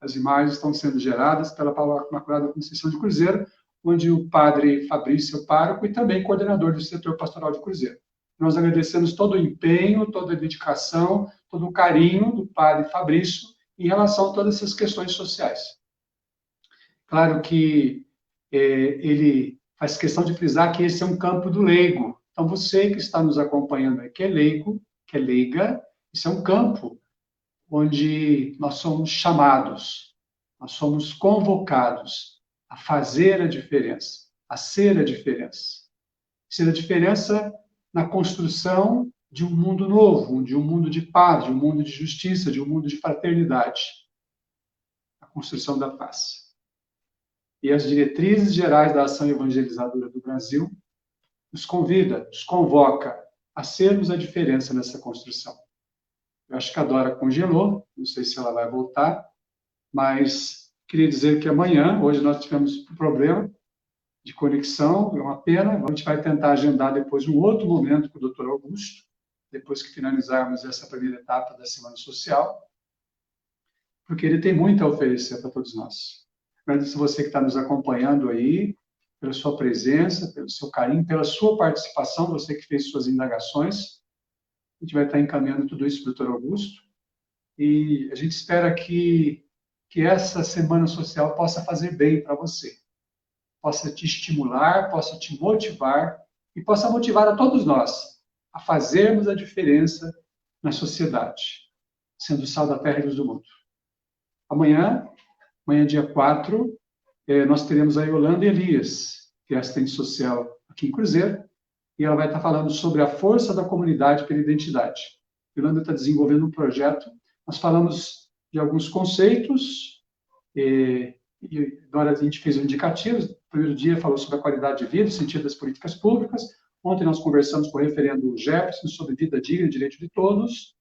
As imagens estão sendo geradas pela Paróquia Imaculada Conceição de Cruzeiro, onde o padre Fabrício é o pároco e também coordenador do setor pastoral de Cruzeiro. Nós agradecemos todo o empenho, toda a dedicação, todo o carinho do padre Fabrício em relação a todas essas questões sociais. Claro que ele faz questão de frisar que esse é um campo do leigo. Então, você que está nos acompanhando aqui é leigo, que é leiga, isso é um campo onde nós somos chamados, nós somos convocados a fazer a diferença, a ser a diferença. Ser a diferença na construção de um mundo novo, de um mundo de paz, de um mundo de justiça, de um mundo de fraternidade. A construção da paz. E as diretrizes gerais da ação evangelizadora do Brasil nos convida, nos convoca a sermos a diferença nessa construção. Eu acho que a Dora congelou, não sei se ela vai voltar, mas queria dizer que amanhã, hoje nós tivemos um problema de conexão, é uma pena, a gente vai tentar agendar depois um outro momento com o Dr. Augusto, depois que finalizarmos essa primeira etapa da Semana Social, porque ele tem muito a oferecer para todos nós. Agradeço você que está nos acompanhando aí, pela sua presença, pelo seu carinho, pela sua participação, você que fez suas indagações. A gente vai estar encaminhando tudo isso para o Dr. Augusto. E a gente espera que essa Semana Social possa fazer bem para você. Possa te estimular, possa te motivar e possa motivar a todos nós a fazermos a diferença na sociedade, sendo o sal da terra e luz do mundo. Amanhã, dia 4, nós teremos a Yolanda Elias, que é assistente social aqui em Cruzeiro, e ela vai estar falando sobre a força da comunidade pela identidade. A Yolanda está desenvolvendo um projeto, nós falamos de alguns conceitos, e agora a gente fez indicativos. No primeiro dia falou sobre a qualidade de vida, o sentido das políticas públicas. Ontem nós conversamos com o referendo Jefferson sobre vida digna e direito de todos.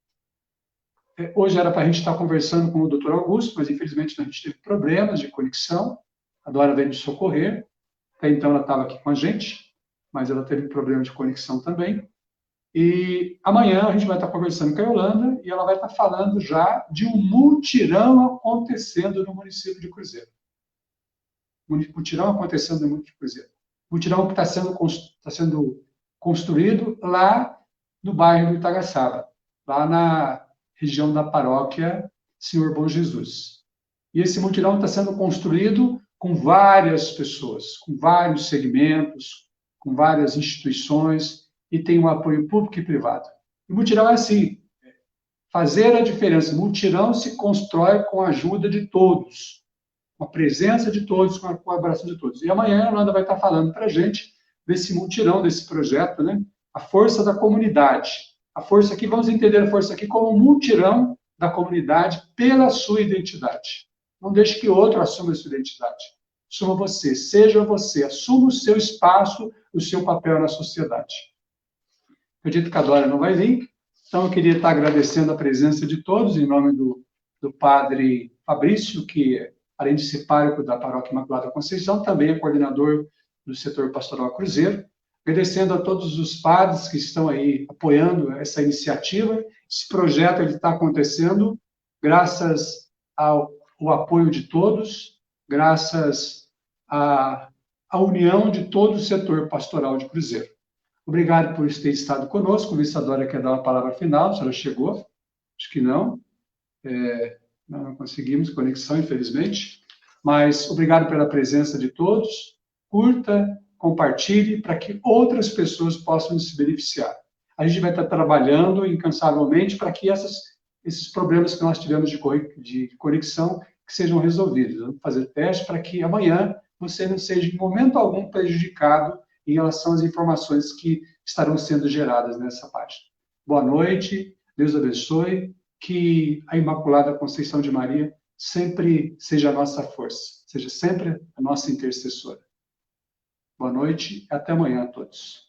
Hoje era para a gente estar conversando com o Dr. Augusto, mas infelizmente a gente teve problemas de conexão. A Dora veio nos socorrer. Até então ela estava aqui com a gente, mas ela teve problema de conexão também. E amanhã a gente vai estar conversando com a Yolanda e ela vai estar falando já de um mutirão acontecendo no município de Cruzeiro. Mutirão acontecendo no município de Cruzeiro. Mutirão que está sendo construído lá no bairro do Itagaçaba, lá na região da paróquia Senhor Bom Jesus. E esse mutirão está sendo construído com várias pessoas, com vários segmentos, com várias instituições, e tem um apoio público e privado. E o mutirão é assim, fazer a diferença. O mutirão se constrói com a ajuda de todos, com a presença de todos, com a colaboração de todos. E amanhã a Yolanda vai estar falando para a gente desse mutirão, desse projeto, né? A força da comunidade. A força aqui, vamos entender a força aqui como um mutirão da comunidade pela sua identidade. Não deixe que outro assuma a sua identidade. Assuma você, seja você, assuma o seu espaço, o seu papel na sociedade. Acredito que a Dora não vai vir, então eu queria estar agradecendo a presença de todos, em nome do padre Fabrício, que, além de ser pároco da Paróquia Imaculada Conceição, também é coordenador do setor pastoral Cruzeiro, agradecendo a todos os padres que estão aí apoiando essa iniciativa. Esse projeto está acontecendo graças ao apoio de todos, graças à união de todo o setor pastoral de Cruzeiro. Obrigado por ter estado conosco. A Dora quer dar uma palavra final, se ela chegou. Acho que não. Não conseguimos conexão, infelizmente. Mas obrigado pela presença de todos. Curta, compartilhe, para que outras pessoas possam se beneficiar. A gente vai estar trabalhando incansavelmente para que esses problemas que nós tivemos de conexão que sejam resolvidos. Vamos fazer teste para que amanhã você não seja, em momento algum, prejudicado em relação às informações que estarão sendo geradas nessa página. Boa noite, Deus abençoe, que a Imaculada Conceição de Maria sempre seja a nossa força, seja sempre a nossa intercessora. Boa noite e até amanhã a todos.